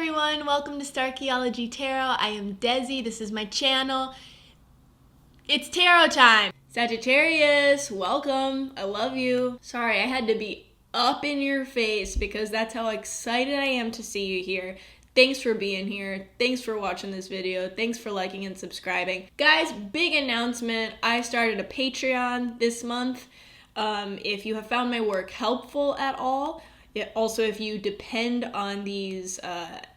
everyone, welcome to Starchaeology Tarot. I am Desi, this is my channel. It's tarot time! Sagittarius, welcome, I love you. Sorry, I had to be up in your face because that's how excited I am to see you here. Thanks for being here, thanks for watching this video, thanks for liking and subscribing. Guys, big announcement, I started a Patreon this month. If you have found my work helpful at all, also, if you depend on these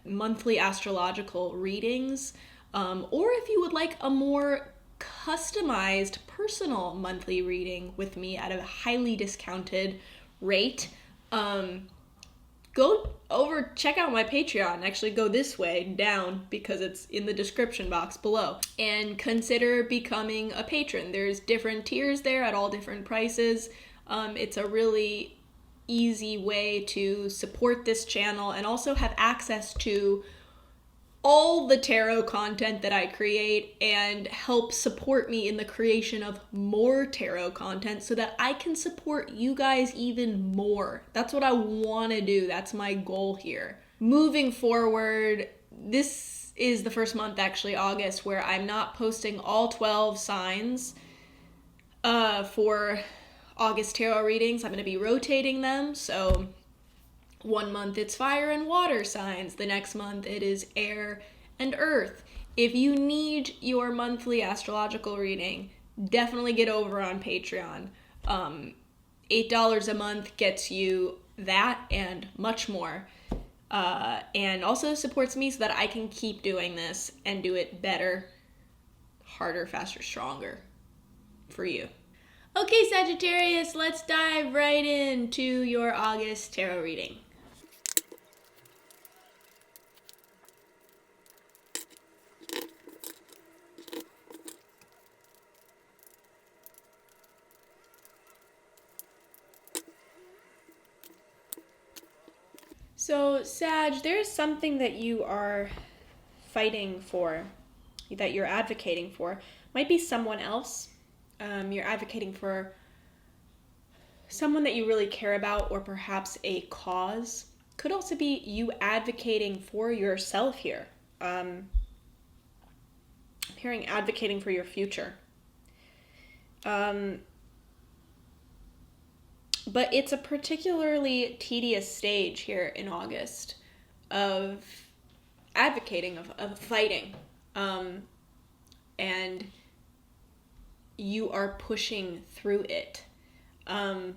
monthly astrological readings, or if you would like a more customized personal monthly reading with me at a highly discounted rate, go over, check out my Patreon. Actually, go this way down because it's in the description box below. And consider becoming a patron. There's different tiers there at all different prices. It's a really easy way to support this channel and also have access to all the tarot content that I create and help support me in the creation of more tarot content so that I can support you guys even more. That's what I want to do. That's my goal here. Moving forward, this is the first month, actually August, where I'm not posting all 12 signs for August tarot readings. I'm going to be rotating them. So one month it's fire and water signs. The next month it is air and earth. If you need your monthly astrological reading, definitely get over on Patreon. $8 a month gets you that and much more. And also supports me so that I can keep doing this and do it better, harder, faster, stronger for you. Okay, Sagittarius, let's dive right into your August tarot reading. So, Sag, there's something that you are fighting for, that you're advocating for. Might be someone else. You're advocating for someone that you really care about, or perhaps a cause. Could also be you advocating for yourself here. I'm hearing advocating for your future. But it's a particularly tedious stage here in August of advocating, of fighting. And you are pushing through it. Part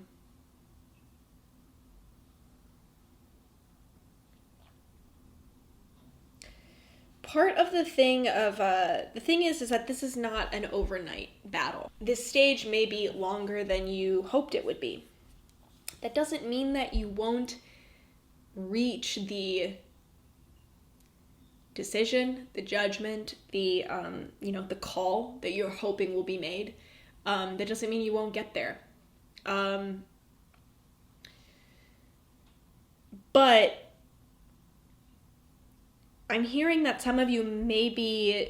of the thing is that this is not an overnight battle. This stage may be longer than you hoped it would be. That doesn't mean that you won't reach the decision, the judgment, the call that you're hoping will be made. That doesn't mean you won't get there. But I'm hearing that some of you may be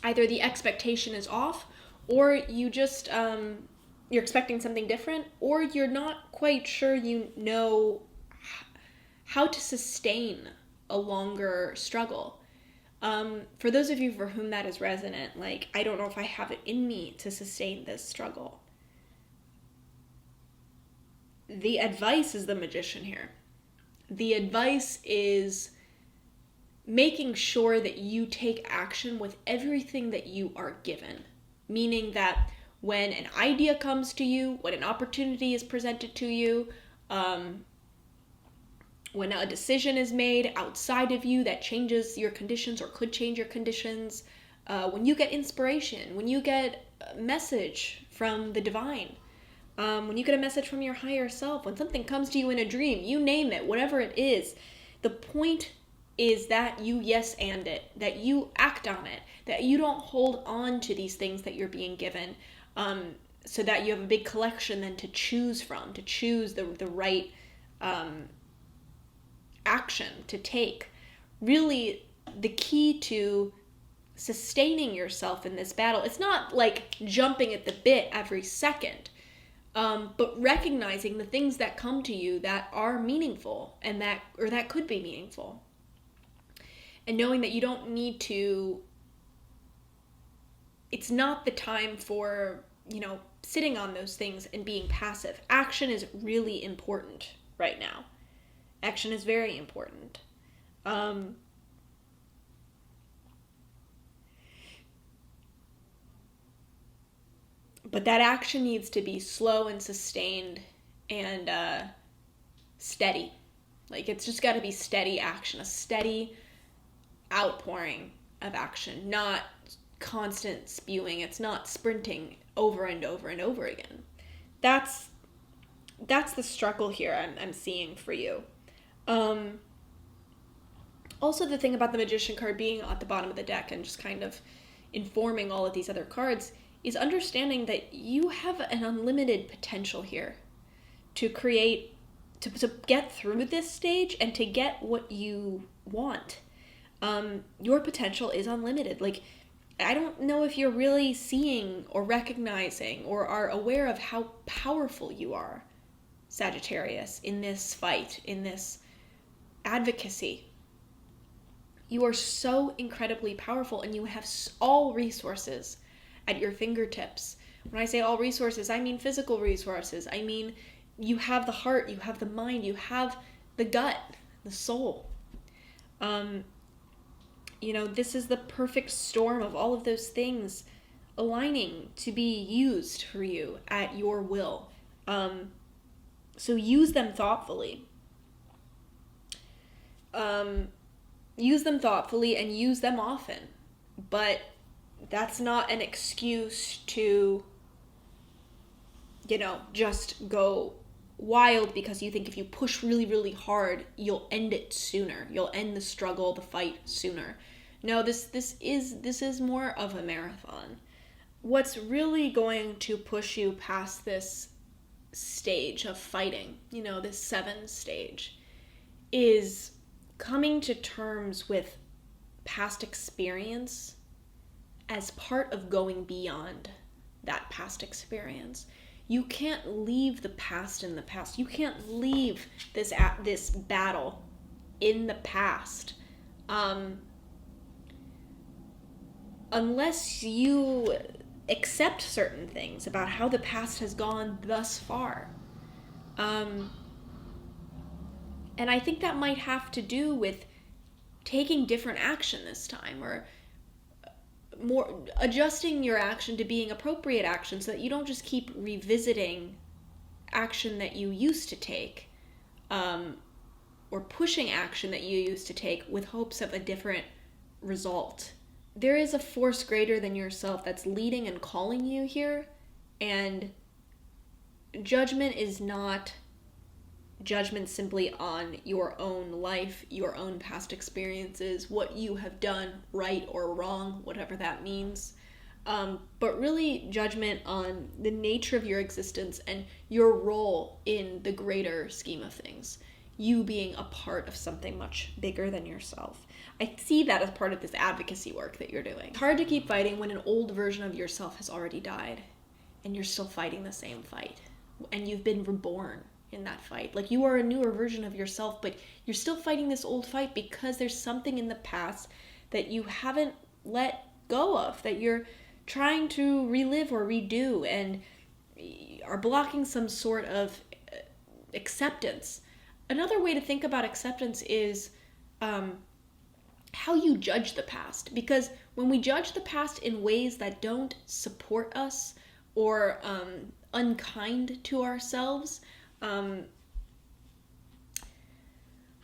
either the expectation is off, or you just you're expecting something different, or you're not quite sure you know how to sustain a longer struggle. For those of you for whom that is resonant, like, I don't know if I have it in me to sustain this struggle. The advice is the magician here. The advice is making sure that you take action with everything that you are given. Meaning that when an idea comes to you, when an opportunity is presented to you, when a decision is made outside of you that changes your conditions or could change your conditions, when you get inspiration, when you get a message from the divine, when you get a message from your higher self, when something comes to you in a dream, you name it, whatever it is, the point is that you yes and it, that you act on it, that you don't hold on to these things that you're being given, so that you have a big collection then to choose from, to choose the right action to take. Really, the key to sustaining yourself in this battle, it's not like jumping at the bit every second. But recognizing the things that come to you that are meaningful and that could be meaningful. And knowing that you don't need to, it's not the time for, sitting on those things and being passive. Action is really important right now. Action is very important. But that action needs to be slow and sustained and steady. Like, it's just got to be steady action, a steady outpouring of action, not constant spewing. It's not sprinting over and over and over again. That's the struggle here I'm seeing for you. Also, the thing about the Magician card being at the bottom of the deck and just kind of informing all of these other cards is understanding that you have an unlimited potential here to create, to get through this stage and to get what you want. Your potential is unlimited. Like, I don't know if you're really seeing or recognizing or are aware of how powerful you are, Sagittarius, in this fight, in this advocacy. You are so incredibly powerful, and you have all resources at your fingertips. When I say all resources, I mean physical resources. I mean, you have the heart, you have the mind, you have the gut, the soul. This is the perfect storm of all of those things aligning to be used for you at your will. So use them thoughtfully. Use them thoughtfully and use them often. But that's not an excuse to, just go wild because you think if you push really, really hard, you'll end it sooner. You'll end the struggle, the fight sooner. No, this is more of a marathon. What's really going to push you past this stage of fighting, this 7 stage, is coming to terms with past experience as part of going beyond that past experience. You can't leave the past in the past. You can't leave this battle in the past unless you accept certain things about how the past has gone thus far. And I think that might have to do with taking different action this time, or more adjusting your action to being appropriate action so that you don't just keep revisiting action that you used to take, or pushing action that you used to take with hopes of a different result. There is a force greater than yourself that's leading and calling you here, and judgment is not judgment simply on your own life, your own past experiences, what you have done right or wrong, whatever that means, but really judgment on the nature of your existence and your role in the greater scheme of things, you being a part of something much bigger than yourself. I see that as part of this advocacy work that you're doing. It's hard to keep fighting when an old version of yourself has already died and you're still fighting the same fight, and you've been reborn in that fight. Like, you are a newer version of yourself, but you're still fighting this old fight because there's something in the past that you haven't let go of, that you're trying to relive or redo, and are blocking some sort of acceptance. Another way to think about acceptance is how you judge the past, because when we judge the past in ways that don't support us or unkind to ourselves, I'm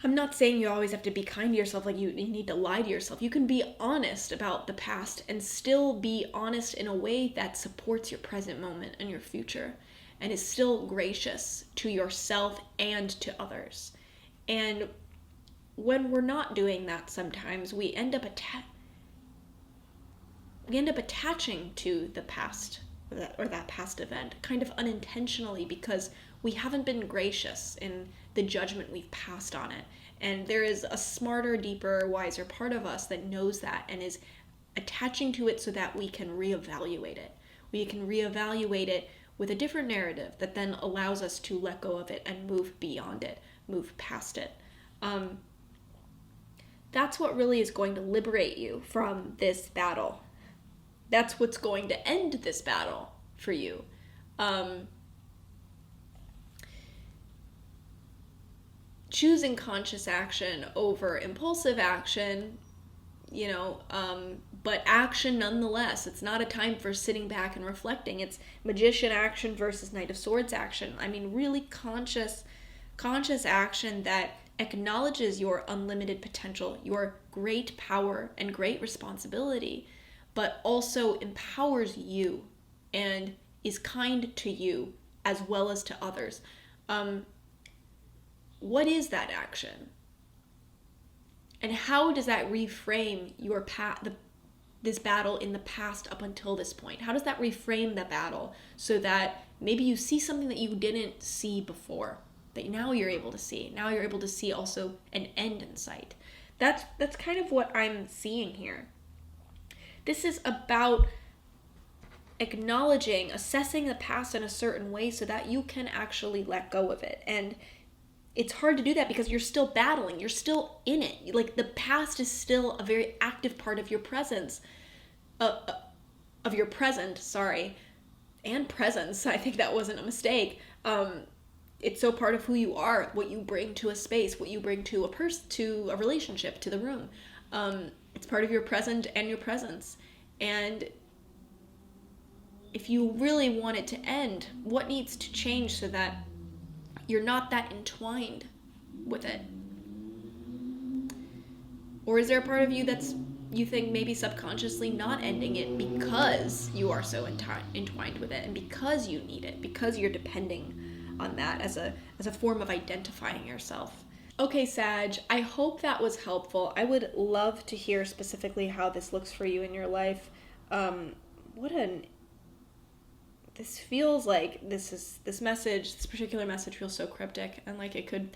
not saying you always have to be kind to yourself, like you need to lie to yourself. You can be honest about the past and still be honest in a way that supports your present moment and your future, and is still gracious to yourself and to others. And when we're not doing that, sometimes we end up attaching to the past or that past event kind of unintentionally, because we haven't been gracious in the judgment we've passed on it. And there is a smarter, deeper, wiser part of us that knows that and is attaching to it so that we can reevaluate it. We can reevaluate it with a different narrative that then allows us to let go of it and move beyond it, move past it. That's what really is going to liberate you from this battle. That's what's going to end this battle for you. Choosing conscious action over impulsive action, but action nonetheless. It's not a time for sitting back and reflecting. It's magician action versus Knight of Swords action. I mean, really conscious action that acknowledges your unlimited potential, your great power and great responsibility, but also empowers you and is kind to you as well as to others. What is that action? And how does that reframe your this battle in the past up until this point? How does that reframe the battle so that maybe you see something that you didn't see before, that now you're able to see? Now you're able to see also an end in sight. That's kind of what I'm seeing here. This is about acknowledging, assessing the past in a certain way so that you can actually let go of it. And it's hard to do that because you're still battling. You're still in it. Like, the past is still a very active part of your presence, of your present, and presence. I think that wasn't a mistake. It's so part of who you are, what you bring to a space, what you bring to a person, to a relationship, to the room. It's part of your present and your presence. And if you really want it to end, what needs to change so that you're not that entwined with it? Or is there a part of you that's, you think, maybe subconsciously not ending it because you are so entwined with it, and because you need it, because you're depending on that as a form of identifying yourself? Okay, Sag, I hope that was helpful. I would love to hear specifically how this looks for you in your life. This feels like this particular message feels so cryptic, and like it could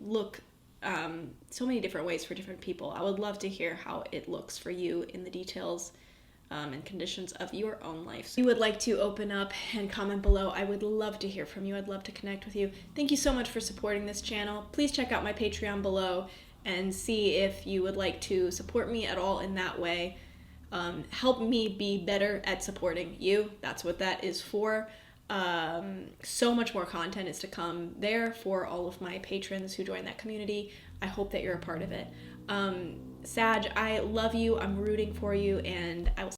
look so many different ways for different people. I would love to hear how it looks for you in the details and conditions of your own life. If you would like to open up and comment below, I would love to hear from you. I'd love to connect with you. Thank you so much for supporting this channel. Please check out my Patreon below and see if you would like to support me at all in that way. Help me be better at supporting you. That's what that is for. So much more content is to come there for all of my patrons who join that community. I hope that you're a part of it. Sag, I love you. I'm rooting for you, and I will